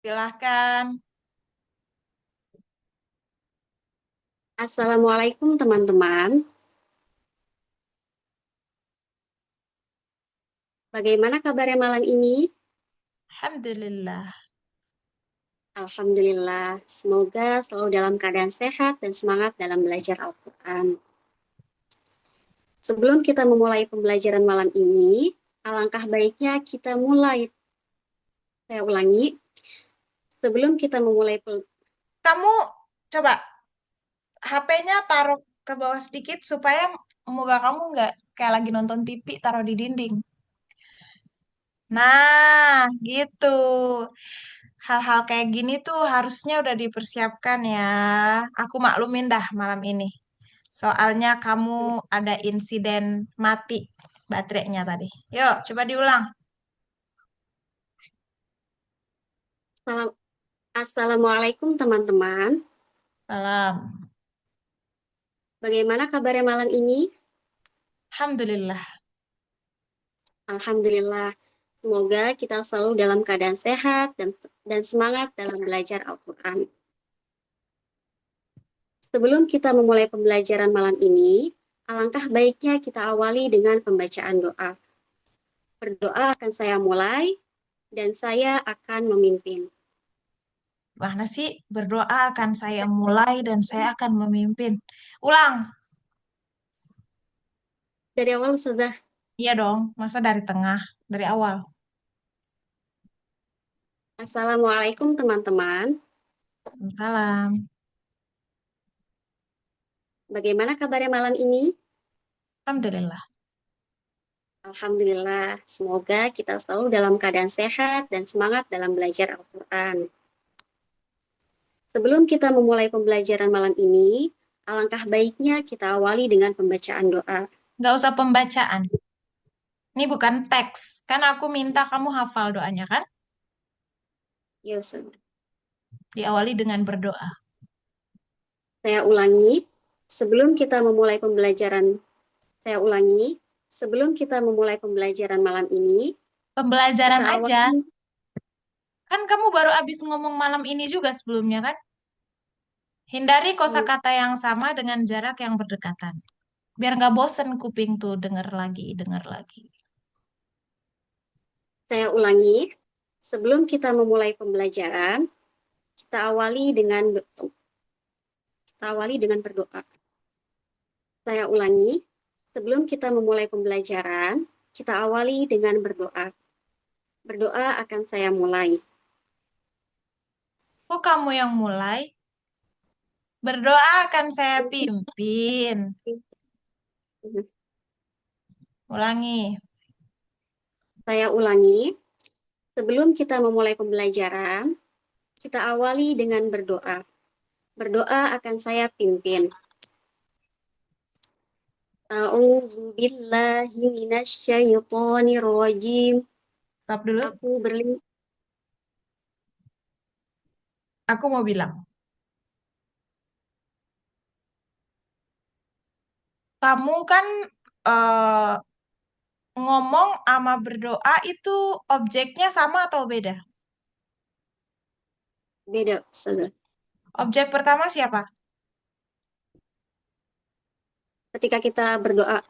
Silahkan. Assalamualaikum teman-teman. Bagaimana kabarnya malam ini? Alhamdulillah. Alhamdulillah, semoga selalu dalam keadaan sehat dan semangat dalam belajar Al-Quran. Sebelum kita memulai pembelajaran malam ini, alangkah baiknya kita mulai. Saya ulangi, sebelum kita memulai Kamu coba HP-nya taruh ke bawah sedikit supaya muka kamu nggak kayak lagi nonton TV, taruh di dinding. Nah, gitu. Hal-hal kayak gini tuh harusnya udah dipersiapkan ya. Aku maklumin dah malam ini. Soalnya kamu ada insiden mati baterainya tadi. Yuk, coba diulang. Assalamualaikum teman-teman. Salam. Bagaimana kabarnya malam ini? Alhamdulillah. Alhamdulillah, semoga kita selalu dalam keadaan sehat dan semangat dalam belajar Al-Quran. Sebelum kita memulai pembelajaran malam ini, alangkah baiknya kita awali dengan pembacaan doa. Berdoa akan saya mulai dan saya akan memimpin. Mana sih berdoa akan saya mulai dan saya akan memimpin. Ulang. Dari awal sudah. Iya dong, masa dari tengah, dari awal. Assalamualaikum teman-teman. Salam. Bagaimana kabarnya malam ini? Alhamdulillah. Alhamdulillah, semoga kita selalu dalam keadaan sehat dan semangat dalam belajar Al-Quran. Sebelum kita memulai pembelajaran malam ini, alangkah baiknya kita awali dengan pembacaan doa. Nggak usah pembacaan. Ini bukan teks. Kan aku minta kamu hafal doanya kan? Yusuf. Diawali dengan berdoa. Saya ulangi, sebelum kita memulai pembelajaran, saya ulangi, sebelum kita memulai pembelajaran malam ini, kita Pembelajaran aja. awali. Kan kamu baru habis ngomong malam ini juga sebelumnya kan? Hindari kosakata yang sama dengan jarak yang berdekatan. Biar nggak bosen kuping tuh denger lagi, denger lagi. Saya ulangi, sebelum kita memulai pembelajaran, kita awali dengan berdoa. Saya ulangi, sebelum kita memulai pembelajaran, kita awali dengan berdoa. Berdoa akan saya mulai. Kok kamu yang mulai? Berdoa akan saya pimpin. Ulangi. Saya ulangi, sebelum kita memulai pembelajaran, kita awali dengan berdoa. Berdoa akan saya pimpin. A'udzu billahi minasyaitonir rajim. Stop dulu. Aku berlindung. Aku mau bilang. Kamu kan eh, ngomong sama berdoa itu objeknya sama atau beda? Beda, Ustazah. Objek pertama siapa? Ketika kita berdoa,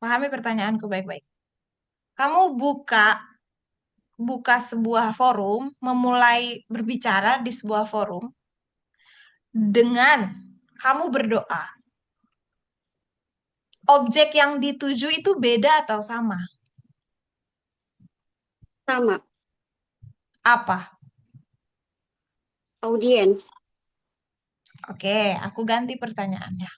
Pahami pertanyaanku baik-baik. Kamu buka buka sebuah forum, memulai berbicara di sebuah forum dengan kamu berdoa. Objek yang dituju itu beda atau sama? sama, Apa? audiens. Oke, aku ganti pertanyaannya.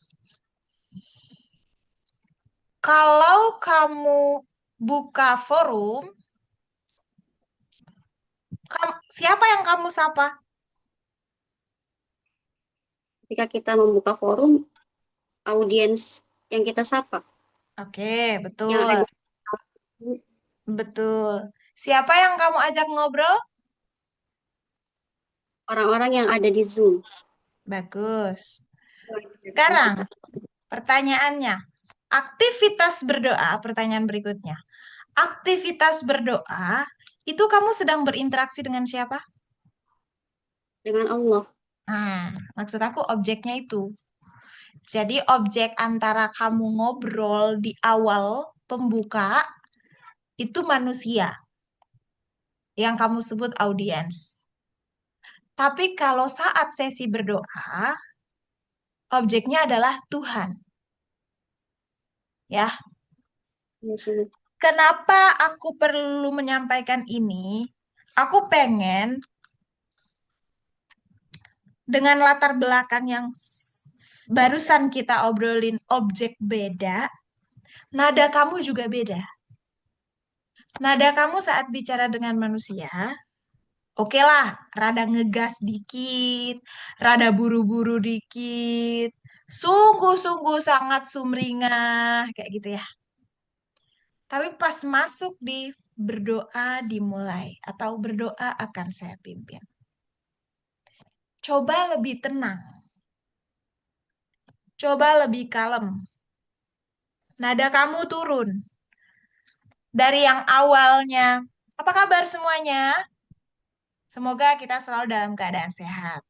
Kalau kamu buka forum, siapa yang kamu sapa? Ketika kita membuka forum, audiens yang kita sapa, Oke, yang betul, ada betul. Siapa yang kamu ajak ngobrol? orang-orang yang ada di Zoom. Bagus. Yang Sekarang, kita. pertanyaannya, aktivitas berdoa, pertanyaan berikutnya. Aktivitas berdoa Itu kamu sedang berinteraksi dengan siapa? Dengan Allah. Nah, maksud aku objeknya itu. Jadi objek antara kamu ngobrol di awal pembuka itu manusia yang kamu sebut audiens. Tapi kalau saat sesi berdoa, objeknya adalah Tuhan, ya. Ya sudah. Kenapa aku perlu menyampaikan ini? Aku pengen dengan latar belakang yang barusan kita obrolin objek beda, nada kamu juga beda. Nada kamu saat bicara dengan manusia, oke lah, rada ngegas dikit, rada buru-buru dikit, sungguh-sungguh sangat sumringah, kayak gitu ya. Tapi pas masuk di berdoa dimulai atau berdoa akan saya pimpin. Coba lebih tenang, coba lebih kalem. Nada kamu turun dari yang awalnya. Apa kabar semuanya? Semoga kita selalu dalam keadaan sehat.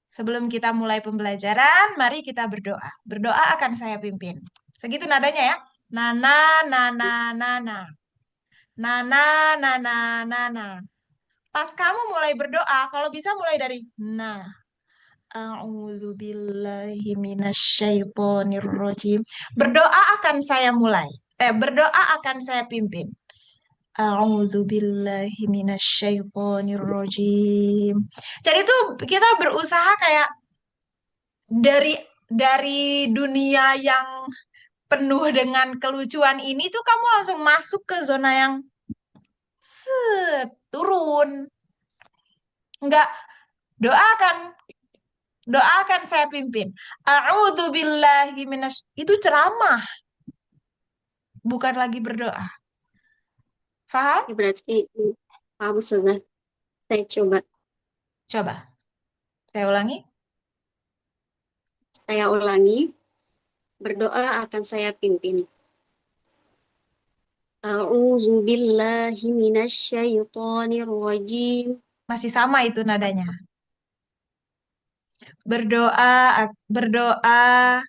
Sebelum kita mulai pembelajaran, mari kita berdoa. Berdoa akan saya pimpin. Segitu nadanya ya. Nana, nana, nana. Nana, nana, nana. Pas kamu mulai berdoa, kalau bisa mulai dari nah. A'udzu billahi minasyaitonir rajim. Berdoa akan saya mulai. Berdoa akan saya pimpin. A'udzu billahi minasyaitonir rajim. Jadi itu kita berusaha kayak dari dunia yang penuh dengan kelucuan ini tuh kamu langsung masuk ke zona yang turun. Enggak, doakan, doakan saya pimpin. A'udzu billahi itu ceramah, bukan lagi berdoa. Faham? Ya berarti paham sudah. Saya coba. Coba, saya ulangi. Saya ulangi. Berdoa akan saya pimpin. A'udzu billahi minasyaitonir rajim. Masih sama itu nadanya. Berdoa, berdoa,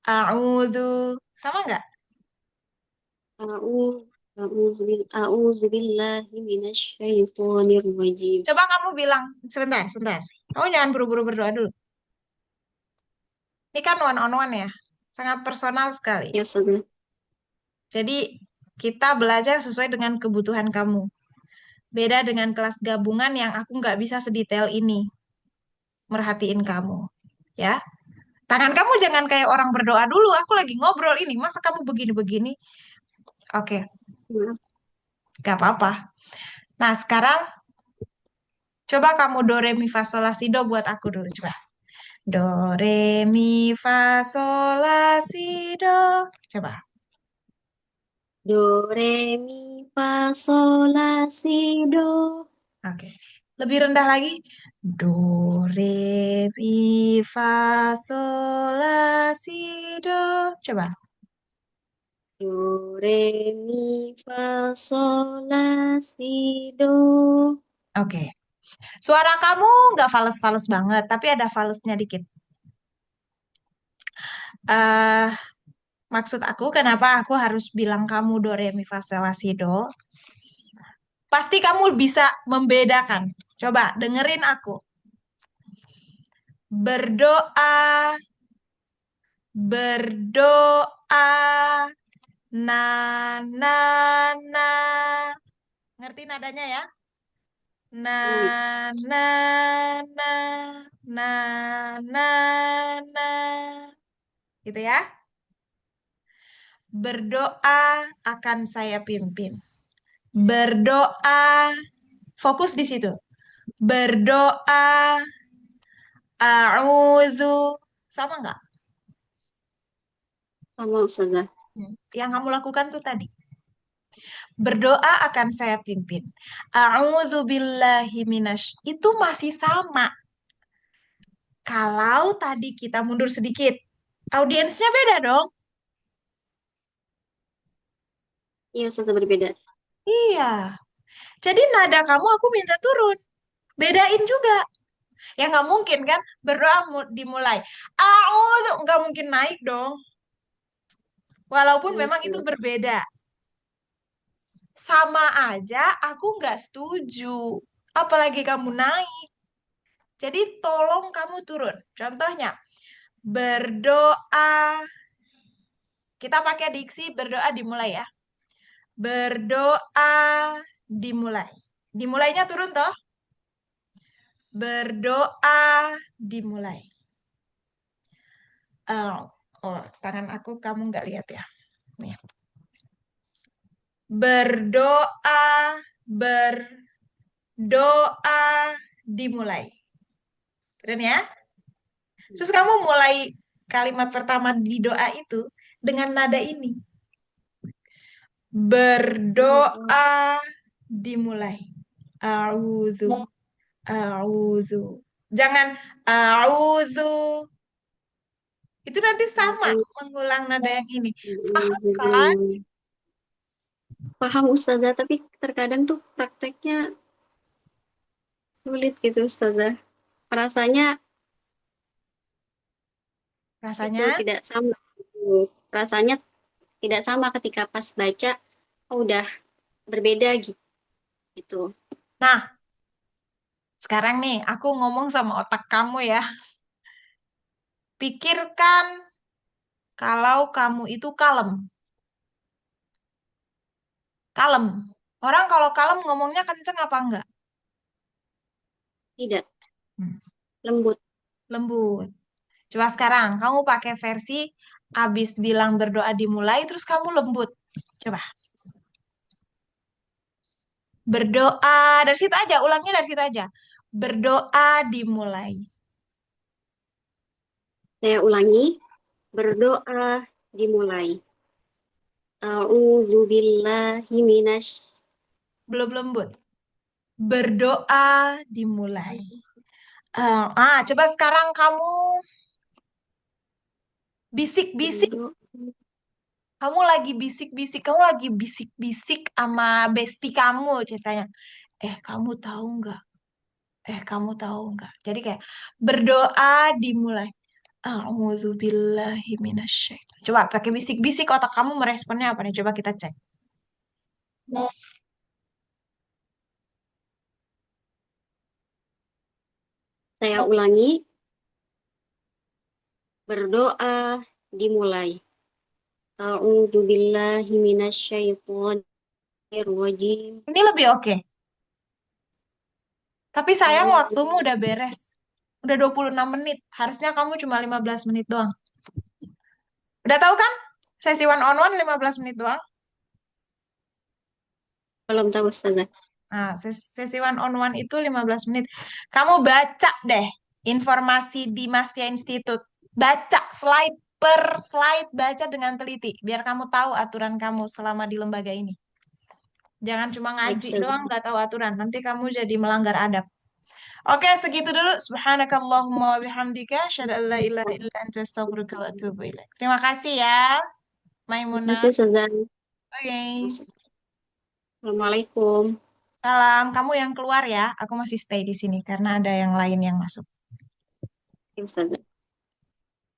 a'udzu. Sama nggak? A'udzu billahi minasyaitonir rajim. Coba kamu bilang, sebentar, sebentar. Kamu jangan buru-buru berdoa dulu. Ini kan one on one ya, sangat personal sekali. Ya sudah. Jadi kita belajar sesuai dengan kebutuhan kamu. Beda dengan kelas gabungan yang aku nggak bisa sedetail ini merhatiin kamu. Ya, tangan kamu jangan kayak orang berdoa dulu. Aku lagi ngobrol ini, masa kamu begini-begini? Oke, Maaf. nggak apa-apa. Nah, sekarang coba kamu do re mi fa sol la si do buat aku dulu coba. Do re mi fa sol la si do. Coba. Do, re, mi, fa, sol, la, si, do. Oke. Lebih rendah lagi. Do, re, mi, fa, sol, la, si, do. Coba. Do, re, mi, fa, sol, la, si, do. Oke. Suara kamu nggak fales-fales banget, tapi ada falesnya dikit. eh Maksud aku, kenapa aku harus bilang kamu do, re, mi, fa, sol, la, si, do? Pasti kamu bisa membedakan. Coba dengerin aku. Berdoa, berdoa, na, na, na. Ngerti nadanya ya? Na, Baik. na, na, na, na, na. Gitu ya. Berdoa akan saya pimpin. Berdoa, fokus di situ. Berdoa, a'udzu. Sama nggak? Sama sudah. Yang kamu lakukan tuh tadi. Berdoa akan saya pimpin. A'udzu billahi itu masih sama. Kalau tadi kita mundur sedikit, audiensnya beda dong. Iya, sudah berbeda. Iya. Jadi nada kamu aku minta turun. Bedain juga. Ya nggak mungkin kan berdoa dimulai. Nggak mungkin naik dong. Walaupun memang itu Langsung. berbeda. Sama aja aku nggak setuju. Apalagi kamu naik. Jadi tolong kamu turun. Contohnya, berdoa. Kita pakai diksi berdoa dimulai ya. Berdoa dimulai. Dimulainya turun toh? Berdoa dimulai. Oh, oh, tangan aku kamu nggak lihat ya. Nih. Berdoa, berdoa dimulai. Keren ya? Terus kamu mulai kalimat pertama di doa itu dengan nada ini. Berdoa dimulai. A'udzu, a'udzu. Jangan a'udzu. Itu nanti sama mengulang nada yang ini. Paham kan? Paham Ustazah, tapi terkadang tuh prakteknya sulit gitu Ustazah. Rasanya itu Rasanya. tidak sama. Rasanya tidak sama ketika pas baca, oh, udah berbeda gitu. Nah, sekarang nih aku ngomong sama otak kamu ya. Pikirkan kalau kamu itu kalem. Kalem. Orang kalau kalem ngomongnya kenceng apa enggak? Tidak Hmm, lembut. lembut. Coba sekarang kamu pakai versi abis bilang berdoa dimulai terus kamu lembut. Coba. Berdoa dari situ aja, ulangnya dari situ aja. Berdoa dimulai. Saya ulangi, berdoa dimulai. A'udzubillahi minasy. Belum lembut. Berdoa dimulai. Coba sekarang kamu bisik-bisik. Berdoa. Kamu lagi bisik-bisik sama bestie kamu ceritanya. Kamu tahu nggak? Kamu tahu nggak? Jadi kayak berdoa dimulai. A'udzubillahi minasyaitonir. Coba pakai bisik-bisik otak kamu meresponnya apa nih? Coba kita cek. Saya ulangi, berdoa dimulai. A'udzubillahi minasyaitonir rajim. Ini lebih oke. Tapi sayang waktumu udah beres. Udah 26 menit. Harusnya kamu cuma 15 menit doang. Udah tahu kan? Sesi one on one 15 menit doang. Belum tahu Ustazah. Nah, sesi one on one itu 15 menit. Kamu baca deh informasi di Mastia Institute. Baca slide per slide, baca dengan teliti. Biar kamu tahu aturan kamu selama di lembaga ini. Jangan cuma Baik ngaji Ustazah. doang, nggak tahu aturan. Nanti kamu jadi melanggar adab. Oke, segitu dulu. Subhanakallahumma wa bihamdika. Asyhadu an la ilaha illa anta astaghfiruka wa atubu ilaik. Terima kasih ya, Terima Maimunah. kasih Ustazah. Oke. Assalamualaikum. Salam. Kamu yang keluar ya. Aku masih stay di sini karena ada yang lain yang masuk. Ustazah.